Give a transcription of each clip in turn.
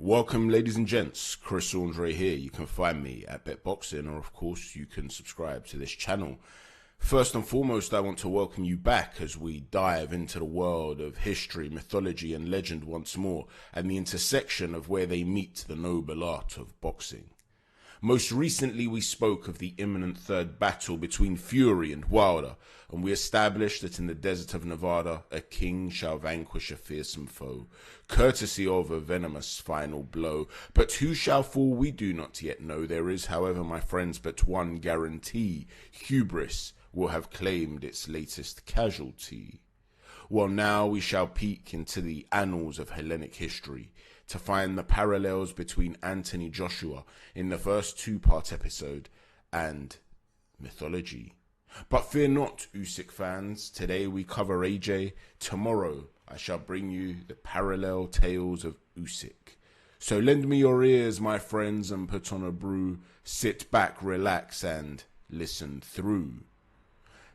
Welcome, ladies and gents. Chris Andre here. You can find me at BetBoxing, or of course you can subscribe to this channel. First and foremost, I want to welcome you back as we dive into the world of history, mythology and legend once more, and the intersection of where they meet the noble art of boxing. Most recently, we spoke of the imminent third battle between Fury and Wilder, and we established that in the desert of Nevada, a king shall vanquish a fearsome foe, courtesy of a venomous final blow. But who shall fall we do not yet know. There is, however, my friends, but one guarantee: hubris will have claimed its latest casualty. Well, now we shall peek into the annals of Hellenic history to find the parallels between Anthony Joshua in the first two-part episode and Mythology. But fear not, Usyk fans, today we cover AJ, tomorrow I shall bring you the parallel tales of Usyk. So lend me your ears, my friends, and put on a brew, sit back, relax, and listen through.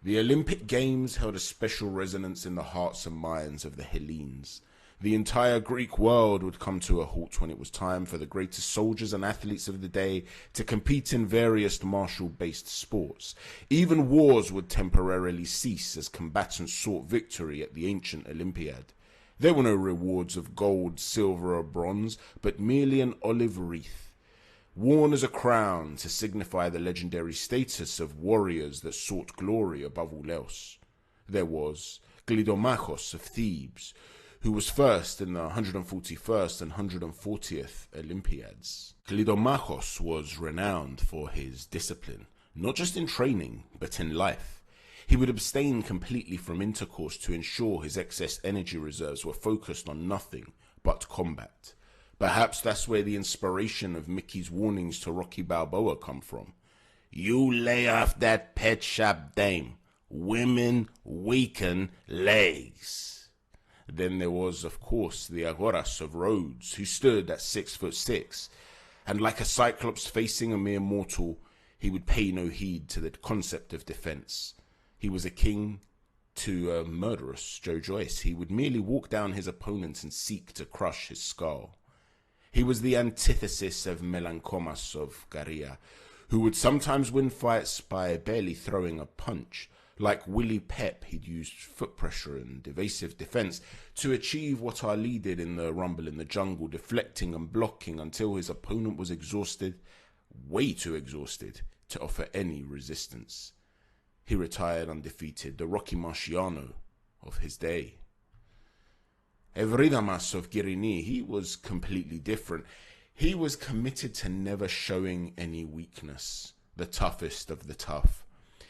The Olympic Games held a special resonance in the hearts and minds of the Hellenes. The entire Greek world would come to a halt when it was time for the greatest soldiers and athletes of the day to compete in various martial-based sports. Even wars would temporarily cease as combatants sought victory at the ancient Olympiad. There were no rewards of gold, silver, or bronze, but merely an olive wreath, worn as a crown to signify the legendary status of warriors that sought glory above all else. There was Glidomachos of Thebes, who was first in the 141st and 140th Olympiads. Glidomachos was renowned for his discipline, not just in training, but in life. He would abstain completely from intercourse to ensure his excess energy reserves were focused on nothing but combat. Perhaps that's where the inspiration of Mickey's warnings to Rocky Balboa come from. You lay off that pet shop dame. Women weaken legs. Then there was, of course, the Agoras of Rhodes, who stood at 6'6", and like a cyclops facing a mere mortal, he would pay no heed to the concept of defense. He was a king to a murderous Joe Joyce. He would merely walk down his opponent and seek to crush his skull. He was the antithesis of Melancomas of Garia, who would sometimes win fights by barely throwing a punch. Like Willie Pep, he'd used foot pressure and evasive defense to achieve what Ali did in the Rumble in the Jungle, deflecting and blocking until his opponent was exhausted, way too exhausted, to offer any resistance. He retired undefeated, the Rocky Marciano of his day. Evridamas of Girini, he was completely different. He was committed to never showing any weakness, the toughest of the tough.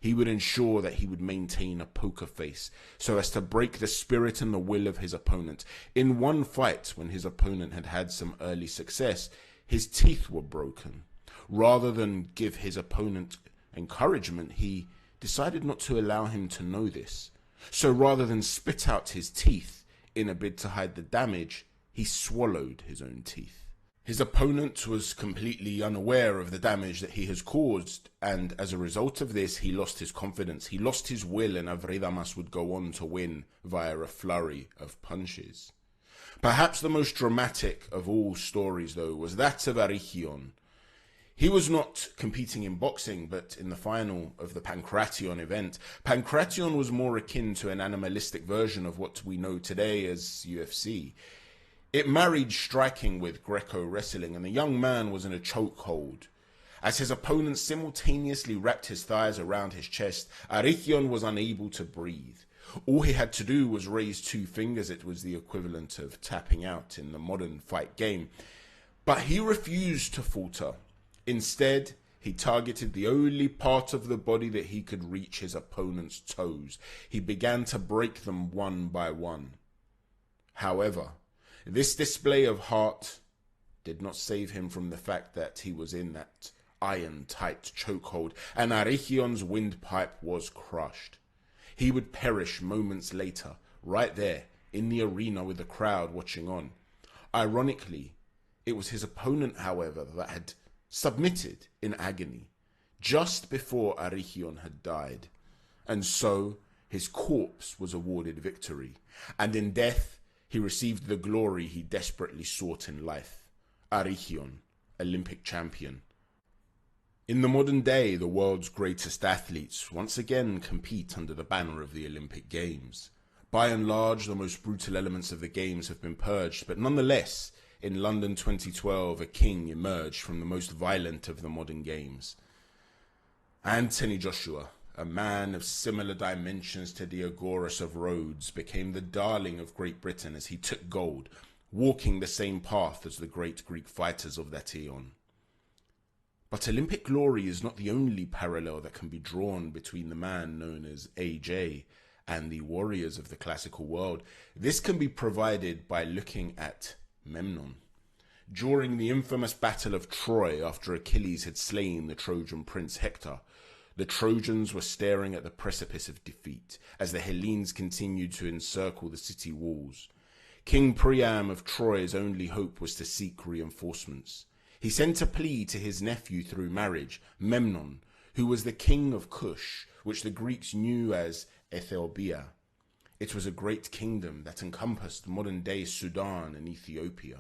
He would ensure that he would maintain a poker face so as to break the spirit and the will of his opponent. In one fight, when his opponent had had some early success, his teeth were broken. Rather than give his opponent encouragement, he decided not to allow him to know this. So rather than spit out his teeth in a bid to hide the damage, he swallowed his own teeth. His opponent was completely unaware of the damage that he has caused, and as a result of this, he lost his confidence, he lost his will, and Avridamas would go on to win via a flurry of punches. Perhaps the most dramatic of all stories, though, was that of Arichion. He was not competing in boxing, but in the final of the Pancration event. Pancration was more akin to an animalistic version of what we know today as UFC. It married striking with Greco-wrestling, and the young man was in a chokehold. As his opponent simultaneously wrapped his thighs around his chest, Arichion was unable to breathe. All he had to do was raise two fingers. It was the equivalent of tapping out in the modern fight game. But he refused to falter. Instead, he targeted the only part of the body that he could reach: his opponent's toes. He began to break them one by one. However, this display of heart did not save him from the fact that he was in that iron-tight chokehold, and Arichion's windpipe was crushed. He would perish moments later, right there, in the arena with the crowd watching on. Ironically, it was his opponent, however, that had submitted in agony just before Arichion had died, and so his corpse was awarded victory, and in death he received the glory he desperately sought in life, Arichion, Olympic champion. In the modern day, the world's greatest athletes once again compete under the banner of the Olympic Games. By and large, the most brutal elements of the Games have been purged, but nonetheless, in London 2012, a king emerged from the most violent of the modern Games. Anthony Joshua, a man of similar dimensions to Diagoras of Rhodes, became the darling of Great Britain as he took gold, walking the same path as the great Greek fighters of that eon. But Olympic glory is not the only parallel that can be drawn between the man known as AJ and the warriors of the classical world. This can be provided by looking at Memnon. During the infamous Battle of Troy, after Achilles had slain the Trojan prince Hector, the Trojans were staring at the precipice of defeat as the Hellenes continued to encircle the city walls. King Priam of Troy's only hope was to seek reinforcements. He sent a plea to his nephew through marriage, Memnon, who was the king of Kush, which the Greeks knew as Ethiopia. It was a great kingdom that encompassed modern-day Sudan and Ethiopia.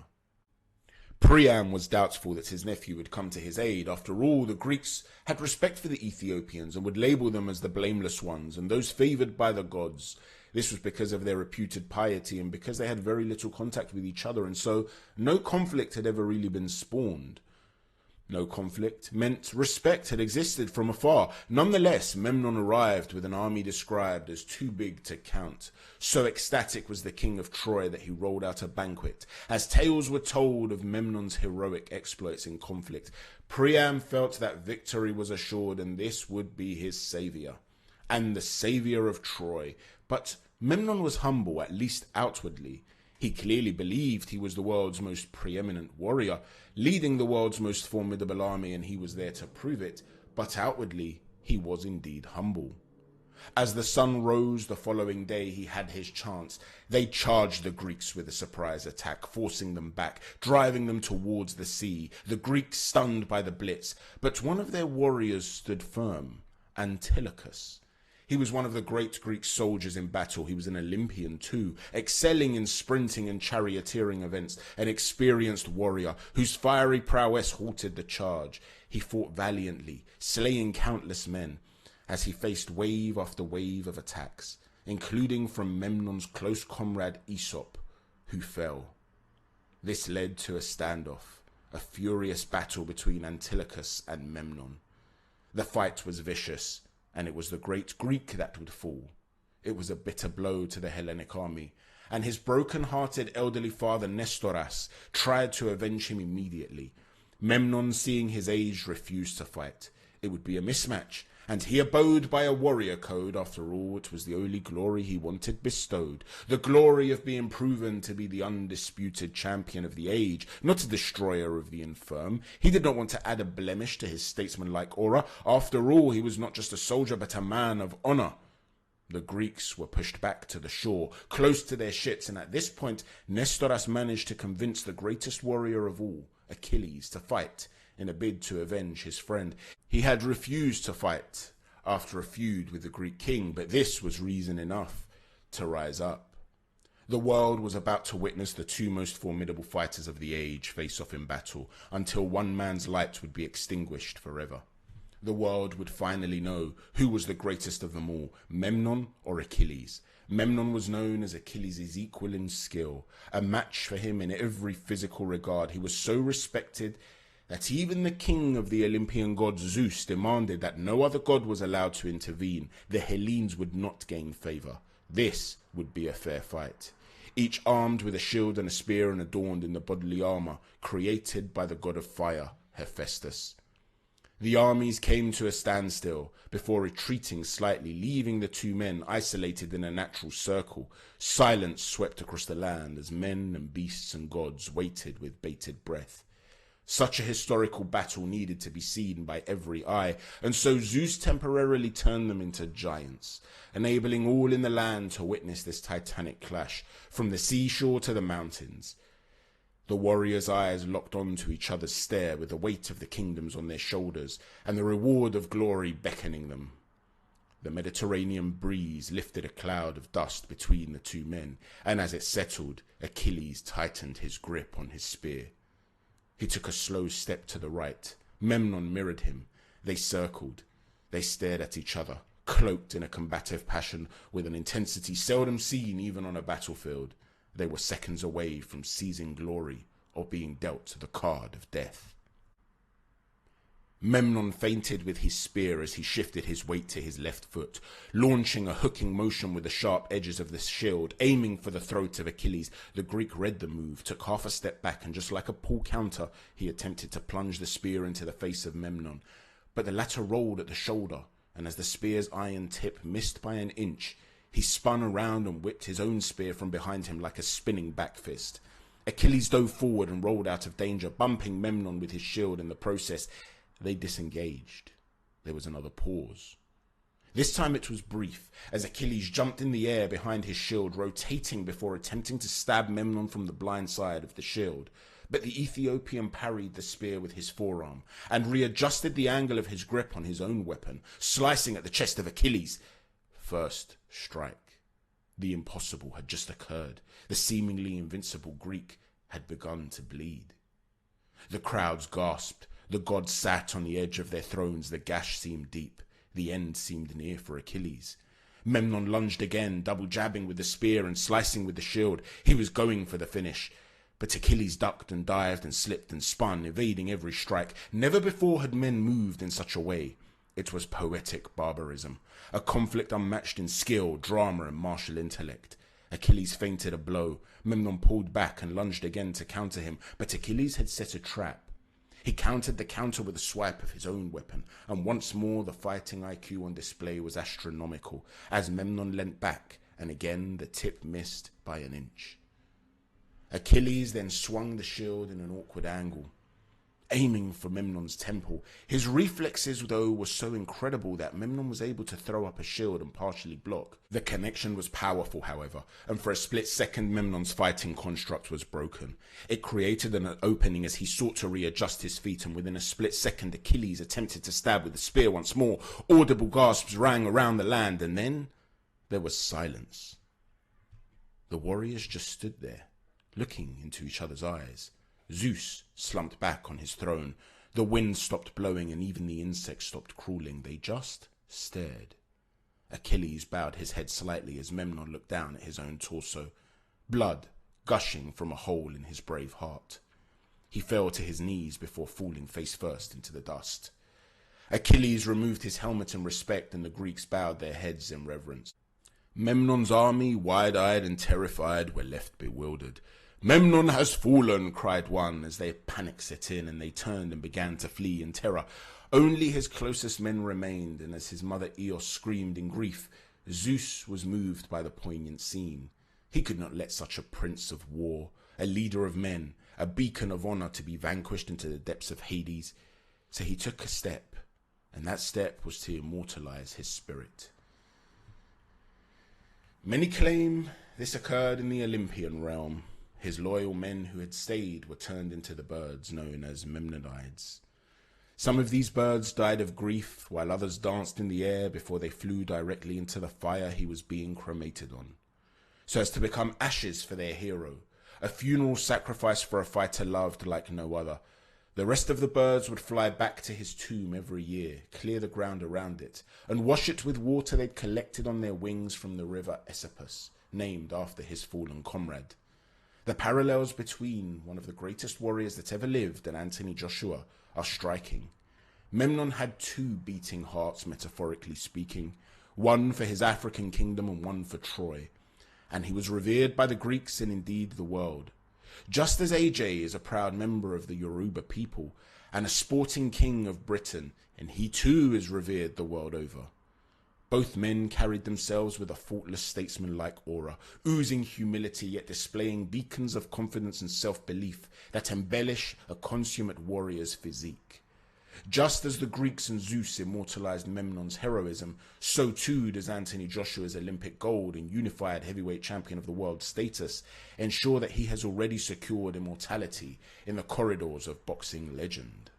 Priam was doubtful that his nephew would come to his aid. After all, the Greeks had respect for the Ethiopians and would label them as the blameless ones and those favoured by the gods. This was because of their reputed piety and because they had very little contact with each other, and so no conflict had ever really been spawned. No conflict meant respect had existed from afar. Nonetheless, Memnon arrived with an army described as too big to count. So ecstatic was the king of Troy that he rolled out a banquet. As tales were told of Memnon's heroic exploits in conflict, Priam felt that victory was assured and this would be his saviour, and the saviour of Troy. But Memnon was humble, at least outwardly. He clearly believed he was the world's most preeminent warrior, leading the world's most formidable army, and he was there to prove it. But outwardly, he was indeed humble. As the sun rose the following day, he had his chance. They charged the Greeks with a surprise attack, forcing them back, driving them towards the sea. The Greeks stunned by the blitz, but one of their warriors stood firm, Antilochus. He was one of the great Greek soldiers in battle. He was an Olympian too, excelling in sprinting and charioteering events, an experienced warrior whose fiery prowess halted the charge. He fought valiantly, slaying countless men, as he faced wave after wave of attacks, including from Memnon's close comrade Aesop, who fell. This led to a standoff, a furious battle between Antilochus and Memnon. The fight was vicious, and it was the great Greek that would fall. It was a bitter blow to the Hellenic army, and his broken-hearted elderly father Nestoras tried to avenge him immediately. Memnon, seeing his age, refused to fight. It would be a mismatch, and he abode by a warrior code. After all, it was the only glory he wanted bestowed, the glory of being proven to be the undisputed champion of the age, not a destroyer of the infirm. He did not want to add a blemish to his statesmanlike aura. After all, he was not just a soldier, but a man of honor. The Greeks were pushed back to the shore, close to their ships, and at this point, Nestoras managed to convince the greatest warrior of all, Achilles, to fight in a bid to avenge his friend. He had refused to fight after a feud with the Greek king, but this was reason enough to rise up. The world was about to witness the two most formidable fighters of the age face off in battle, until one man's light would be extinguished forever. The world would finally know who was the greatest of them all, Memnon or Achilles. Memnon was known as Achilles' equal in skill, a match for him in every physical regard. He was so respected that even the king of the Olympian god Zeus demanded that no other god was allowed to intervene. The Hellenes would not gain favour. This would be a fair fight. Each armed with a shield and a spear and adorned in the bodily armour created by the god of fire, Hephaestus. The armies came to a standstill before retreating slightly, leaving the two men isolated in a natural circle. Silence swept across the land as men and beasts and gods waited with bated breath. Such a historical battle needed to be seen by every eye, and so Zeus temporarily turned them into giants, enabling all in the land to witness this titanic clash, from the seashore to the mountains. The warriors' eyes locked onto each other's stare with the weight of the kingdoms on their shoulders and the reward of glory beckoning them. The Mediterranean breeze lifted a cloud of dust between the two men, and as it settled, Achilles tightened his grip on his spear. He took a slow step to the right. Memnon mirrored him. They circled. They stared at each other, cloaked in a combative passion with an intensity seldom seen even on a battlefield. They were seconds away from seizing glory or being dealt the card of death. Memnon feinted with his spear as he shifted his weight to his left foot, launching a hooking motion with the sharp edges of the shield, aiming for the throat of Achilles. The Greek read the move, took half a step back, and just like a pull counter, he attempted to plunge the spear into the face of Memnon. But the latter rolled at the shoulder, and as the spear's iron tip missed by an inch, he spun around and whipped his own spear from behind him like a spinning back fist. Achilles dove forward and rolled out of danger, bumping Memnon with his shield in the process. They disengaged. There was another pause. This time it was brief, as Achilles jumped in the air behind his shield, rotating before attempting to stab Memnon from the blind side of the shield. But the Ethiopian parried the spear with his forearm, and readjusted the angle of his grip on his own weapon, slicing at the chest of Achilles. First strike. The impossible had just occurred. The seemingly invincible Greek had begun to bleed. The crowds gasped. The gods sat on the edge of their thrones. The gash seemed deep. The end seemed near for Achilles. Memnon lunged again, double jabbing with the spear and slicing with the shield. He was going for the finish. But Achilles ducked and dived and slipped and spun, evading every strike. Never before had men moved in such a way. It was poetic barbarism, a conflict unmatched in skill, drama, and martial intellect. Achilles feinted a blow. Memnon pulled back and lunged again to counter him, but Achilles had set a trap. He countered the counter with a swipe of his own weapon, and once more the fighting IQ on display was astronomical, as Memnon leant back, and again the tip missed by an inch. Achilles then swung the shield in an awkward angle, aiming for Memnon's temple. His reflexes, though, were so incredible that Memnon was able to throw up a shield and partially block. The connection was powerful, however, and for a split second Memnon's fighting construct was broken. It created an opening as he sought to readjust his feet, and within a split second Achilles attempted to stab with the spear once more. Audible gasps rang around the land, and then there was silence. The warriors just stood there, looking into each other's eyes. Zeus slumped back on his throne. The wind stopped blowing and even the insects stopped crawling. They just stared. Achilles bowed his head slightly as Memnon looked down at his own torso, blood gushing from a hole in his brave heart. He fell to his knees before falling face first into the dust. Achilles removed his helmet in respect, and the Greeks bowed their heads in reverence. Memnon's army, wide-eyed and terrified, were left bewildered. "Memnon has fallen," cried one, as their panic set in and they turned and began to flee in terror. Only his closest men remained, and as his mother Eos screamed in grief, Zeus was moved by the poignant scene. He could not let such a prince of war, a leader of men, a beacon of honor to be vanquished into the depths of Hades. So he took a step, and that step was to immortalize his spirit. Many claim this occurred in the Olympian realm. His loyal men who had stayed were turned into the birds known as Memnonides. Some of these birds died of grief, while others danced in the air before they flew directly into the fire he was being cremated on, so as to become ashes for their hero, a funeral sacrifice for a fighter loved like no other. The rest of the birds would fly back to his tomb every year, clear the ground around it, and wash it with water they'd collected on their wings from the river Aesopus, named after his fallen comrade. The parallels between one of the greatest warriors that ever lived and Anthony Joshua are striking. Memnon had two beating hearts, metaphorically speaking, one for his African kingdom and one for Troy, and he was revered by the Greeks and indeed the world. Just as AJ is a proud member of the Yoruba people and a sporting king of Britain, and he too is revered the world over. Both men carried themselves with a faultless statesman-like aura, oozing humility yet displaying beacons of confidence and self-belief that embellish a consummate warrior's physique. Just as the Greeks and Zeus immortalized Memnon's heroism, so too does Anthony Joshua's Olympic gold and unified heavyweight champion of the world status ensure that he has already secured immortality in the corridors of boxing legend.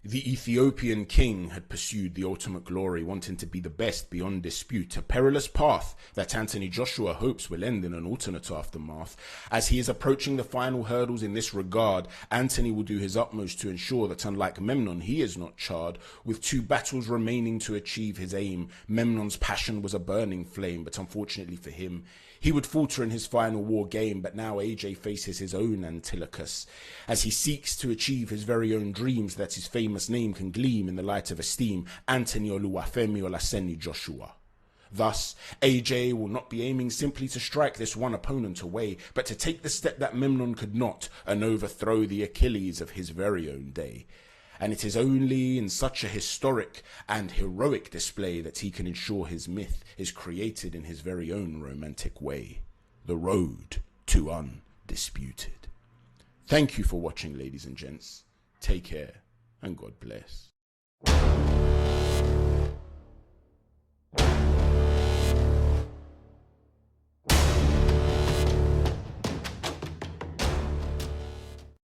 The Ethiopian king had pursued the ultimate glory, wanting to be the best beyond dispute, a perilous path that Anthony Joshua hopes will end in an alternate aftermath. As he is approaching the final hurdles in this regard, Anthony will do his utmost to ensure that, unlike Memnon, he is not charred. With 2 battles remaining to achieve his aim, Memnon's passion was a burning flame, but unfortunately for him, he would falter in his final war game. But now AJ faces his own Antilochus, as he seeks to achieve his very own dreams, that his famous name can gleam in the light of esteem: Anthony Oluwafemi Olaseni Joshua. Thus, AJ will not be aiming simply to strike this one opponent away, but to take the step that Memnon could not, and overthrow the Achilles of his very own day. And it is only in such a historic and heroic display that he can ensure his myth is created in his very own romantic way. The road to undisputed. Thank you for watching, ladies and gents. Take care, and God bless.